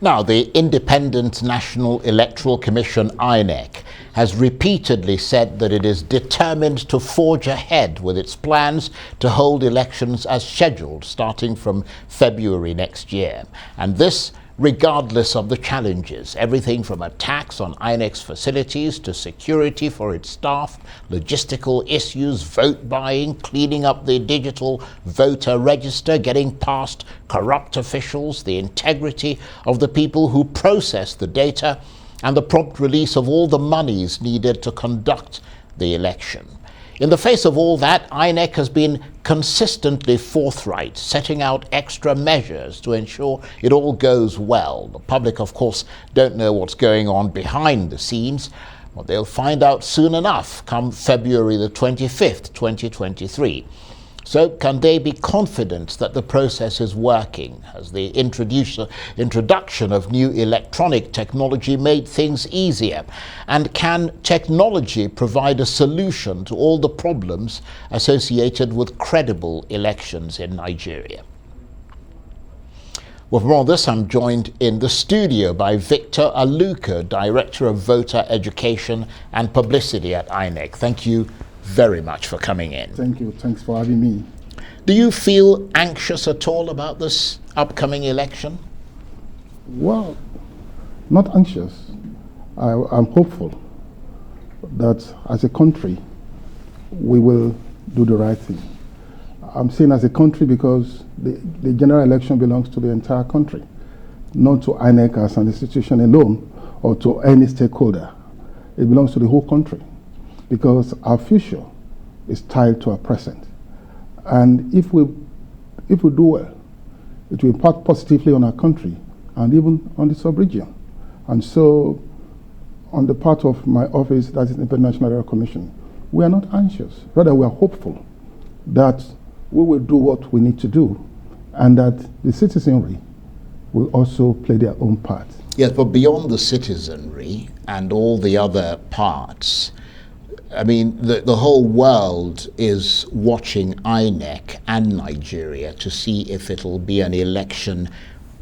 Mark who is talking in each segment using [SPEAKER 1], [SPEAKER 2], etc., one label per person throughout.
[SPEAKER 1] Now, the Independent National Electoral Commission, INEC, has repeatedly said that it is determined to forge ahead with its plans to hold elections as scheduled starting from February next year. And this regardless of the challenges, everything from attacks on INEC's facilities to security for its staff, logistical issues, vote buying, cleaning up the digital voter register, getting past corrupt officials, the integrity of the people who process the data, and the prompt release of all the monies needed to conduct the election. In the face of all that, INEC has been consistently forthright, setting out extra measures to ensure it all goes well. The public, of course, don't know what's going on behind the scenes, but they'll find out soon enough come February the 25th, 2023. So can they be confident that the process is working? Has the introduction of new electronic technology made things easier? And can technology provide a solution to all the problems associated with credible elections in Nigeria? Well, for more on this, I'm joined in the studio by Victor Aluko, Director of Voter Education and Publicity at INEC. Thank you very much for coming in.
[SPEAKER 2] Thank you. Thanks for having me.
[SPEAKER 1] Do you feel anxious at all about this upcoming election?
[SPEAKER 2] Well, not anxious. I'm hopeful that as a country, we will do the right thing. I'm saying as a country because the general election belongs to the entire country, not to INEC as an institution alone or to any stakeholder. It belongs to the whole country, because our future is tied to our present. And if we do well, it will impact positively on our country and even on the sub-region. And so, on the part of my office, that is the International Electoral Commission, we are not anxious. Rather, we are hopeful that we will do what we need to do and that the citizenry will also play their own part.
[SPEAKER 1] Yes, but beyond the citizenry and all the other parts, I mean, the whole world is watching INEC and Nigeria to see if it'll be an election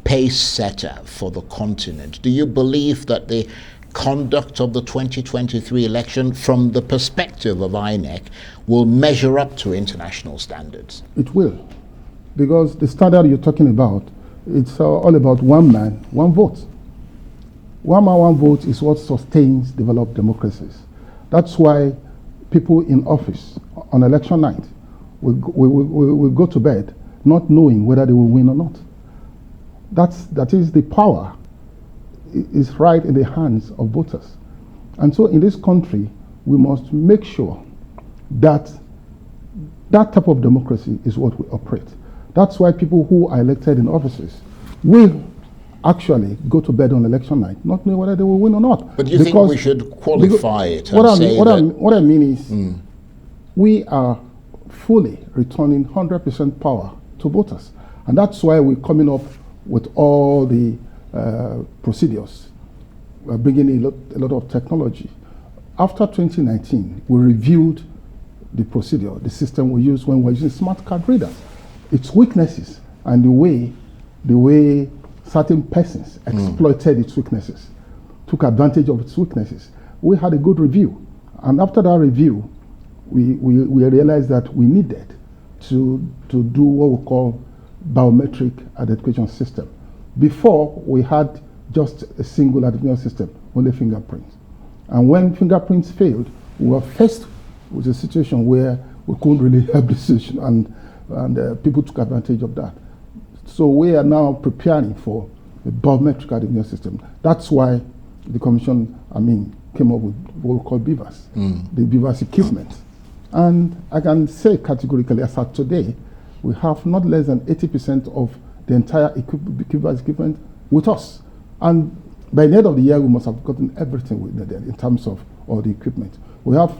[SPEAKER 1] pace setter for the continent. Do you believe that the conduct of the 2023 election, from the perspective of INEC, will measure up to international standards?
[SPEAKER 2] It will, because the standard you're talking about, it's all about one man, one vote. One man, one vote is what sustains developed democracies. That's why people in office on election night will go to bed not knowing whether they will win or not. That is the power is right in the hands of voters. And so in this country, we must make sure that that type of democracy is what we operate. That's why people who are elected in offices will actually go to bed on election night, not knowing whether they will win or not.
[SPEAKER 1] But do you think we should qualify it and
[SPEAKER 2] what I mean is we are fully returning 100% power to voters. And that's why we're coming up with all the procedures. We're bringing a lot of technology. After 2019, we reviewed the procedure, the system we use when we're using smart card readers, its weaknesses, and the way certain persons exploited its weaknesses, took advantage of its weaknesses. We had a good review. And after that review, we realized that we needed to do what we call biometric identification system. Before, we had just a single identification system, only fingerprints. And when fingerprints failed, we were faced with a situation where we couldn't really help the situation, and people took advantage of that. So we are now preparing for a biometric identification system. That's why the Commission, came up with what we call BVAS, the BVAS equipment. And I can say categorically, as of today, we have not less than 80% of the entire BVAS equipment with us. And by the end of the year, we must have gotten everything we needed in terms of all the equipment. We have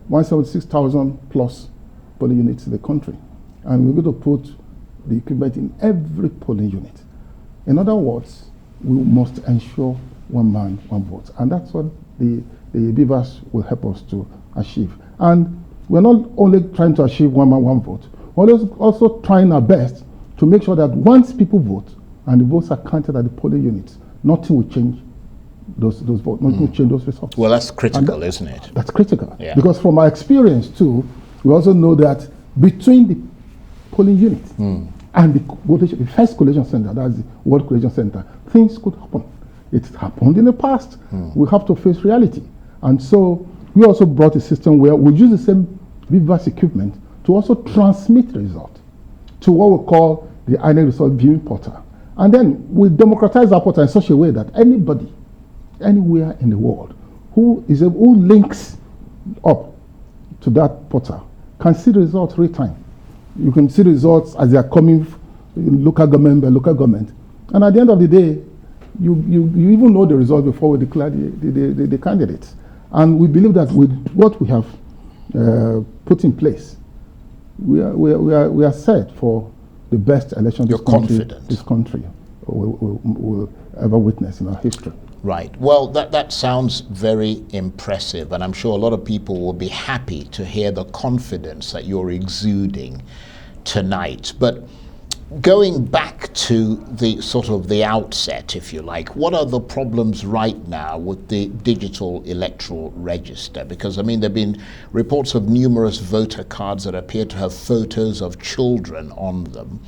[SPEAKER 2] 176,000 plus polling units in the country. And we're going to put the equipment in every polling unit. In other words, we must ensure one man, one vote. And that's what the BVAS will help us to achieve. And we're not only trying to achieve one man, one vote, we're also trying our best to make sure that once people vote and the votes are counted at the polling units, nothing will change those votes. Nothing will change those results.
[SPEAKER 1] Well, that's critical, isn't it?
[SPEAKER 2] That's critical.
[SPEAKER 1] Yeah.
[SPEAKER 2] Because from our experience too, we also know that between the polling unit and the first collation center, that's the World Collation Center, things could happen. It's happened in the past. We have to face reality. And so we also brought a system where we use the same VIVAS equipment to also transmit the result to what we call the INEC result viewing portal. And then we democratize our portal in such a way that anybody, anywhere in the world, who links up to that portal can see the results real time. You can see the results as they are coming local government by local government. And at the end of the day, you even know the result before we declare the candidates. And we believe that with what we have put in place, we are set for the best election this country will ever witness in our history.
[SPEAKER 1] Right. Well, that sounds very impressive, and I'm sure a lot of people will be happy to hear the confidence that you're exuding tonight. But going back to the outset, if you like, what are the problems right now with the digital electoral register? Because, I mean, there have been reports of numerous voter cards that appear to have photos of children on them,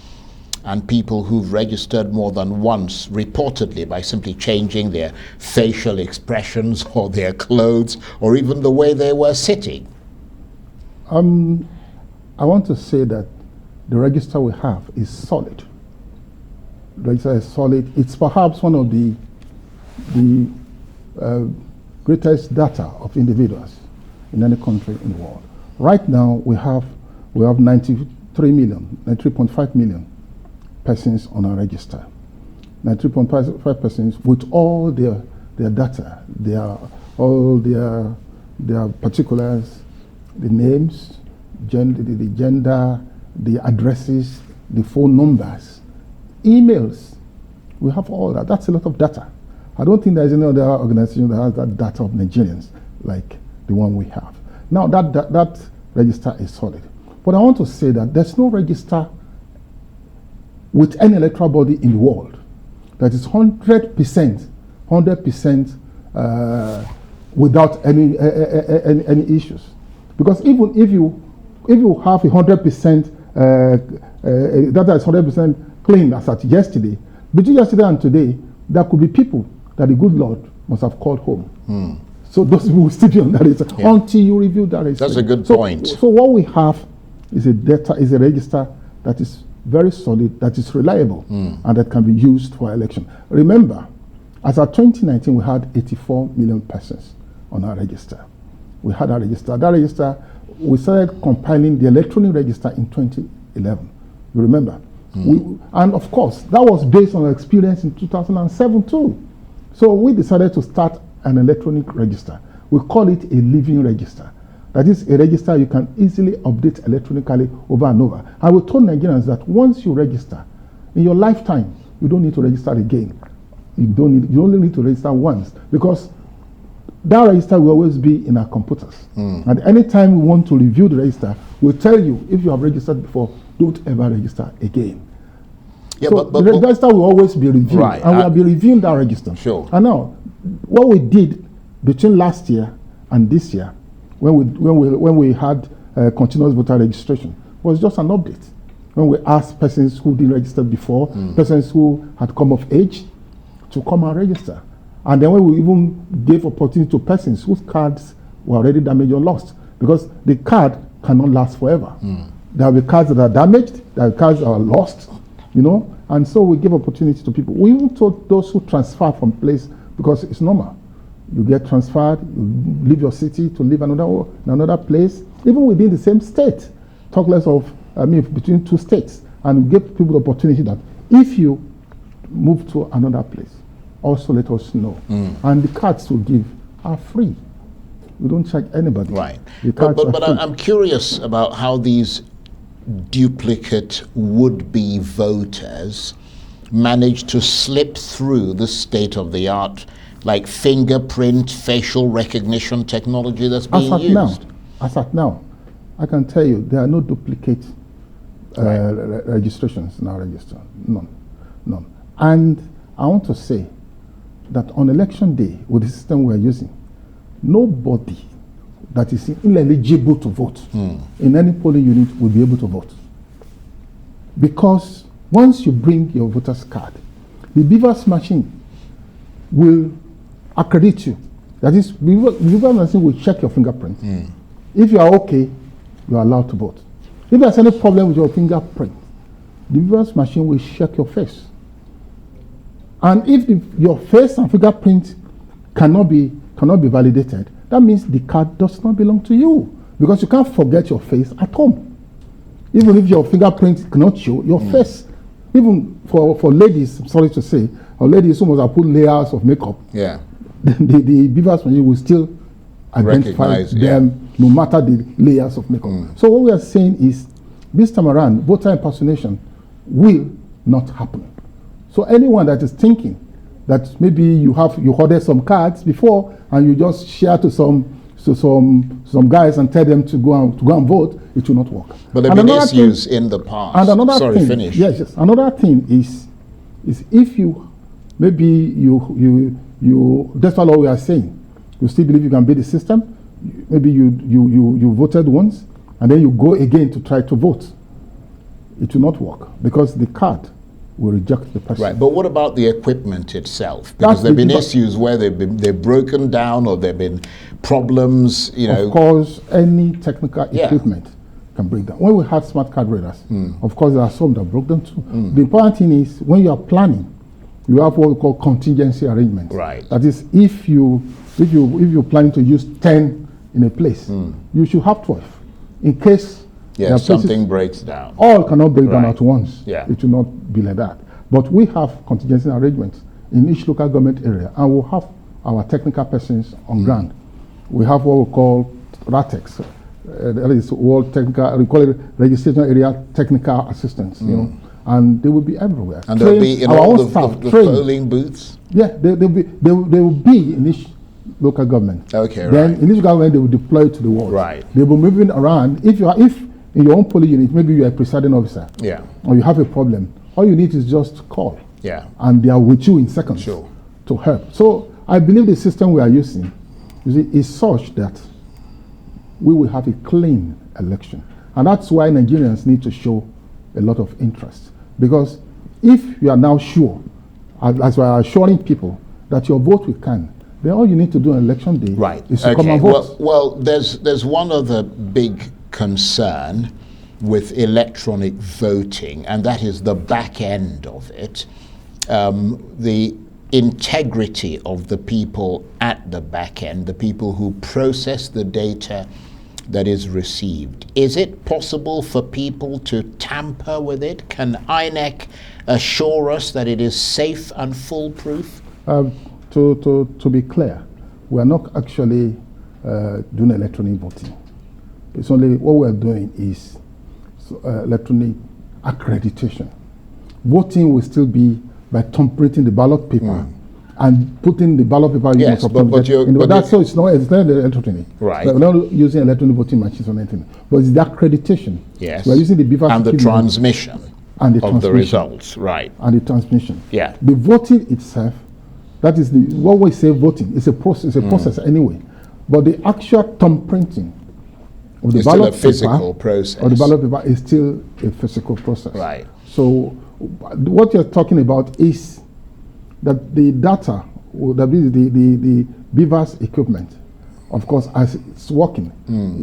[SPEAKER 1] and people who've registered more than once, reportedly by simply changing their facial expressions or their clothes or even the way they were sitting.
[SPEAKER 2] I want to say that the register we have is solid. The register is solid. It's perhaps one of the greatest data of individuals in any country in the world. Right now, we have 93.5 million persons on our register. 93.5 persons with all their data, all their particulars, the names, the gender, the addresses, the phone numbers, emails. We have all that. That's a lot of data. I don't think there's any other organization that has that data of Nigerians like the one we have. Now that register is solid. But I want to say that there's no register with any electoral body in the world that is 100% without any issues. Because even if you have 100% data is 100% clean as at yesterday, between yesterday and today, there could be people that the good Lord must have called home. So those people will still be on that register until you review that register.
[SPEAKER 1] That's a good point.
[SPEAKER 2] So what we have is a register that is very solid, that is reliable, and that can be used for election. Remember, as of 2019, we had 84 million persons on our register. We had our register. That register, we started compiling the electronic register in 2011. You remember? And of course, that was based on our experience in 2007 too. So we decided to start an electronic register. We call it a living register. That is a register you can easily update electronically over and over. I will tell Nigerians that once you register, in your lifetime, you don't need to register again. You only need to register once, because that register will always be in our computers. And anytime we want to review the register, we'll tell you, if you have registered before, don't ever register again. Yeah, so the register will always be reviewed, right, and we'll be reviewing that register.
[SPEAKER 1] Sure.
[SPEAKER 2] And now, what we did between last year and this year, when we had continuous voter registration, was just an update. When we asked persons who didn't register before, persons who had come of age, to come and register. And then when we even gave opportunity to persons whose cards were already damaged or lost, because the card cannot last forever. There will be cards that are damaged, there will be cards that are lost, and so we give opportunity to people. We even told those who transfer from place, because it's normal. You get transferred, you leave your city to live another place, even within the same state. Talk less of, between two states. And we give people the opportunity that if you move to another place, also let us know. And the cards we give are free. We don't charge anybody.
[SPEAKER 1] Right. But I'm curious about how these duplicate would-be voters manage to slip through the state-of-the-art, like fingerprint, facial recognition technology that's being used.
[SPEAKER 2] As at now, I can tell you there are no duplicate registrations in our register. None. And I want to say that on election day, with the system we are using, nobody that is ineligible to vote in any polling unit will be able to vote. Because once you bring your voter's card, the beavers machine will accredit you. That is, the beavers machine will check your fingerprint. If you are okay, you are allowed to vote. If there's any problem with your fingerprint, the beavers machine will check your face. And if your face and fingerprint cannot be validated, that means the card does not belong to you, because you can't forget your face at home. Even if your fingerprint cannot show your face, even for ladies, I'm sorry to say, or ladies who must have put layers of makeup, the beavers machine will still identify them no matter the layers of makeup. So what we are saying is, this time around, voter impersonation will not happen. So anyone that is thinking that maybe you ordered some cards before and you just share to some guys and tell them to go and vote, it will not work.
[SPEAKER 1] But there have been issues in the past.
[SPEAKER 2] And another
[SPEAKER 1] Sorry,
[SPEAKER 2] thing,
[SPEAKER 1] finish.
[SPEAKER 2] Yes. Another thing is if you maybe you that's all we are saying. You still believe you can beat the system. Maybe you voted once and then you go again to try to vote. It will not work because the card will reject the person.
[SPEAKER 1] Right, but what about the equipment itself? Because there have been issues where they've broken down or there have been problems,
[SPEAKER 2] Of course, any technical equipment can break down. When we had smart card readers, of course, there are some that broke down too. The important thing is when you are planning, you have what we call contingency arrangements.
[SPEAKER 1] Right.
[SPEAKER 2] That is, if you're planning to use 10 in a place, you should have 12 in case
[SPEAKER 1] something breaks down.
[SPEAKER 2] All cannot break down at once.
[SPEAKER 1] Yeah.
[SPEAKER 2] It will not be like that. But we have contingency arrangements in each local government area, and we'll have our technical persons on ground. We have what we call RATEX, that is World Technical, we call it Registration Area Technical Assistance, and they will be everywhere.
[SPEAKER 1] And they'll be in all the polling booths?
[SPEAKER 2] Yeah, they will be in each local government.
[SPEAKER 1] Okay,
[SPEAKER 2] then in each government, they will deploy to the world.
[SPEAKER 1] Right.
[SPEAKER 2] They will be moving around. If in your own polling unit, maybe you are a presiding officer, or you have a problem, all you need is just call.
[SPEAKER 1] Yeah.
[SPEAKER 2] And they are with you in seconds to help. So I believe the system we are using is such that we will have a clean election. And that's why Nigerians need to show a lot of interest. Because if you are now sure, as we are assuring people, that your vote will count, then all you need to do on election day is to come and vote.
[SPEAKER 1] Well, there's one other big concern with electronic voting, and that is the back end of it. The integrity of the people at the back end, the people who process the data that is received. Is it possible for people to tamper with it? Can INEC assure us that it is safe and foolproof?
[SPEAKER 2] To be clear, we are not actually doing electronic voting. It's only what we are doing is electronic accreditation. Voting will still be by tampering the ballot paper and putting the ballot paper.
[SPEAKER 1] Yes, so
[SPEAKER 2] it's not electronic.
[SPEAKER 1] Right.
[SPEAKER 2] We're not using electronic voting machines or anything, but it's the accreditation.
[SPEAKER 1] Yes.
[SPEAKER 2] We're using the beaver
[SPEAKER 1] and the transmission of the results. Right.
[SPEAKER 2] And the transmission.
[SPEAKER 1] Yeah.
[SPEAKER 2] The voting itself, that is what we say voting. It's a process. It's a process anyway, but the actual thumbprinting of the ballot
[SPEAKER 1] physical process.
[SPEAKER 2] Or the ballot paper is still a physical process.
[SPEAKER 1] Right.
[SPEAKER 2] So what you're talking about is that the data, that is the beavers equipment, of course, as it's working,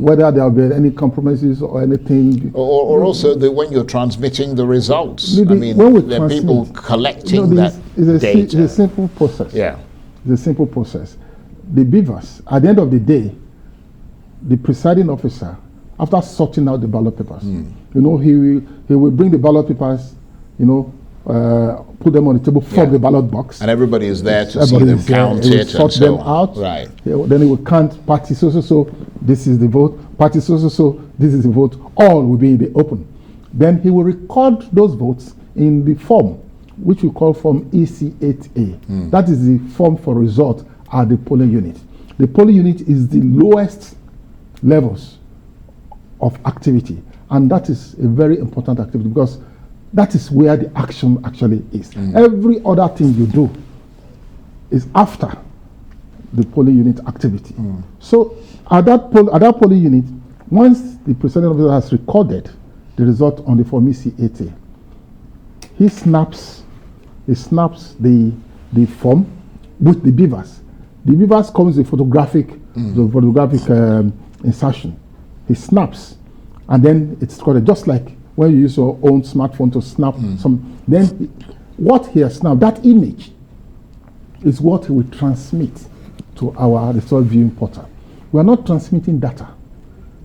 [SPEAKER 2] whether there will be any compromises or anything.
[SPEAKER 1] Or also when you're transmitting the results.
[SPEAKER 2] When
[SPEAKER 1] there are people collecting that data.
[SPEAKER 2] It's a simple process.
[SPEAKER 1] Yeah.
[SPEAKER 2] It's a simple process. The beavers, at the end of the day, the presiding officer, after sorting out the ballot papers, he will bring the ballot papers, put them on the table from the ballot box.
[SPEAKER 1] And everybody is there to see them count it
[SPEAKER 2] sort them out.
[SPEAKER 1] Right.
[SPEAKER 2] Then he will count party so this is the vote, party so this is the vote. All will be in the open. Then he will record those votes in the form, which we call form EC8A. That is the form for result at the polling unit. The polling unit is the lowest levels of activity, and that is a very important activity because that is where the action actually is. Every other thing you do is after the polling unit activity. So at that polling unit, once the presiding officer has recorded the result on the Formisi 80, he snaps the form with the beavers. The beavers comes with photographic insertion. He snaps, and then it's recorded, just like when you use your own smartphone to snap some. Then what he has snapped, that image, is what he will transmit to our result viewing portal. We are not transmitting data.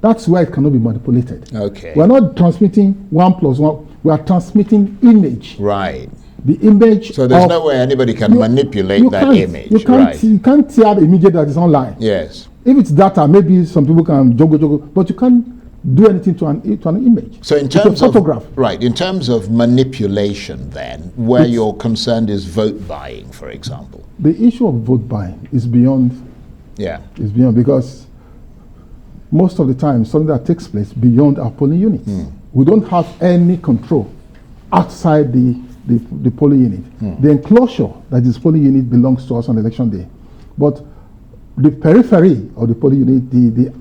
[SPEAKER 2] That's why it cannot be manipulated.
[SPEAKER 1] Okay.
[SPEAKER 2] We are not transmitting 1 + 1. We are transmitting image.
[SPEAKER 1] Right.
[SPEAKER 2] The image.
[SPEAKER 1] So there's no way anybody can manipulate that image.
[SPEAKER 2] You can't,
[SPEAKER 1] right.
[SPEAKER 2] You can't tear the image that is online.
[SPEAKER 1] Yes.
[SPEAKER 2] If it's data, maybe some people can juggle, but you can't do anything to an image.
[SPEAKER 1] So in terms
[SPEAKER 2] of photograph.
[SPEAKER 1] Right, in terms of manipulation then, where you're concerned is vote buying, for example.
[SPEAKER 2] The issue of vote buying is beyond.
[SPEAKER 1] Yeah.
[SPEAKER 2] Is beyond, because most of the time something that takes place beyond our polling units. We don't have any control outside the polling unit. The enclosure that is polling unit belongs to us on election day. But the periphery of the polling unit, the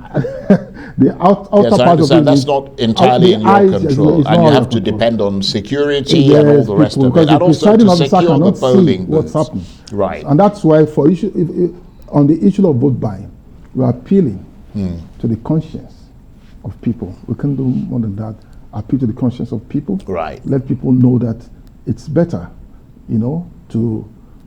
[SPEAKER 2] outer
[SPEAKER 1] yes,
[SPEAKER 2] part of the
[SPEAKER 1] that's not entirely in your control, and you have to depend on security and all the rest of it, and also to secure the polling booths.
[SPEAKER 2] What's happening.
[SPEAKER 1] Right.
[SPEAKER 2] And that's why for on the issue of vote buying, we are appealing to the conscience of people. We can do more than that. Appeal to the conscience of people.
[SPEAKER 1] Right.
[SPEAKER 2] Let people know that it's better, to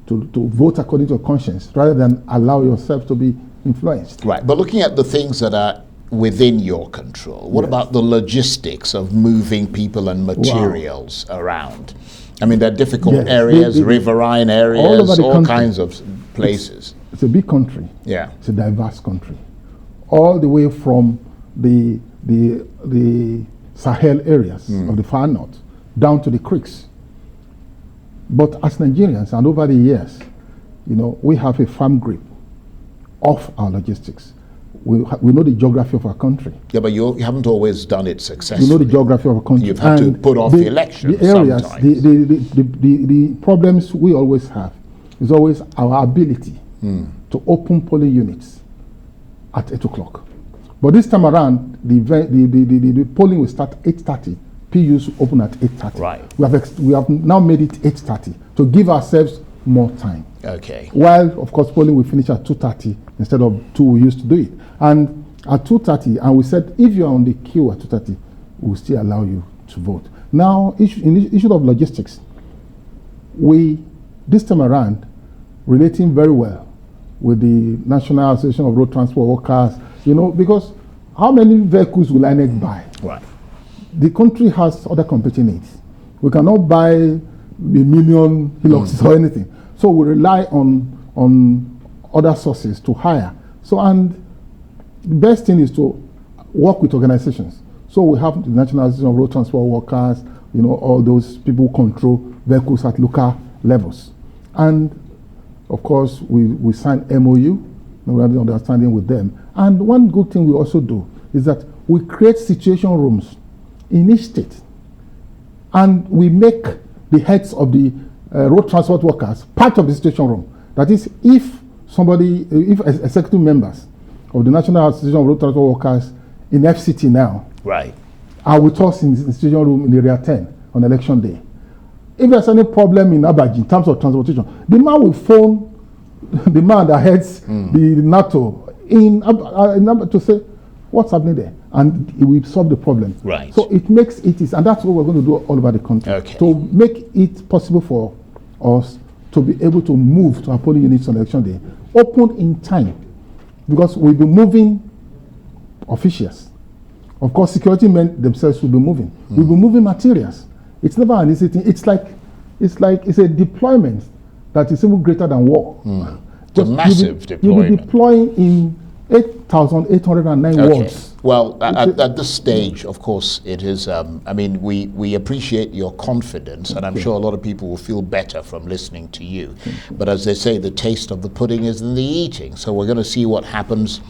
[SPEAKER 2] vote according to your conscience rather than allow yourself to be influenced.
[SPEAKER 1] Right. But looking at the things that are within your control, what about the logistics of moving people and materials around? I mean, there are difficult areas, riverine areas, all kinds of places.
[SPEAKER 2] It's a big country.
[SPEAKER 1] Yeah.
[SPEAKER 2] It's a diverse country. All the way from the Sahel areas of the far north down to the creeks. But as Nigerians, and over the years, we have a firm grip of our logistics. We know the geography of our country.
[SPEAKER 1] Yeah, but you haven't always done it successfully.
[SPEAKER 2] You know the geography of our country.
[SPEAKER 1] You've had to put off the elections
[SPEAKER 2] the areas,
[SPEAKER 1] sometimes.
[SPEAKER 2] The problems we always have is always our ability to open polling units at 8 o'clock. But this time around, the polling will start 8:30. PUs open at 8:30.
[SPEAKER 1] Right.
[SPEAKER 2] We have now made it 8:30 to give ourselves more time.
[SPEAKER 1] Okay.
[SPEAKER 2] While, of course, polling will finish at 2:30 instead of 2 we used to do it. And at 2:30, and we said if you're on the queue at 2:30, we'll still allow you to vote. Now, in the issue of logistics, we, this time around, relating very well with the National Association of Road Transport Workers, because how many vehicles will INEC buy?
[SPEAKER 1] Right.
[SPEAKER 2] The country has other competing needs. We cannot buy a million Hiluxes or anything. So we rely on other sources to hire. So, and the best thing is to work with organizations. So we have the National Association of Road Transport Workers, all those people who control vehicles at local levels. And of course, we sign MOU, memorandum of understanding with them. And one good thing we also do is that we create situation rooms in each state, and we make the heads of the road transport workers part of the situation room. That is, if executive members of the National Association of Road Transport Workers in FCT now are with us in the situation room in Area 10 on election day, if there's any problem in Abaji in terms of transportation, the man will phone the man that heads the NATO to say what's happening there, and it will solve the problem.
[SPEAKER 1] Right.
[SPEAKER 2] So it makes it easy, and that's what we're going to do all over the country.
[SPEAKER 1] Okay.
[SPEAKER 2] To make it possible for us to be able to move to our polling units on election day, open in time, because we'll be moving officials. Of course, security men themselves will be moving. We'll be moving materials. It's never an easy thing. It's a deployment that is even greater than war.
[SPEAKER 1] It's a massive deployment.
[SPEAKER 2] You'll be deploying in 8,809 wards.
[SPEAKER 1] Well, at this stage, of course, it is, we appreciate your confidence, and I'm sure a lot of people will feel better from listening to you. But as they say, the taste of the pudding is in the eating. So we're going to see what happens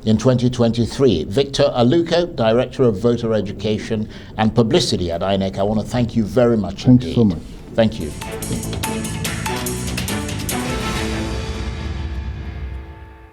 [SPEAKER 1] in 2023. Victor Aluko, Director of Voter Education and Publicity at INEC, I want to thank you very much indeed.
[SPEAKER 2] Thanks so much.
[SPEAKER 1] Thank you.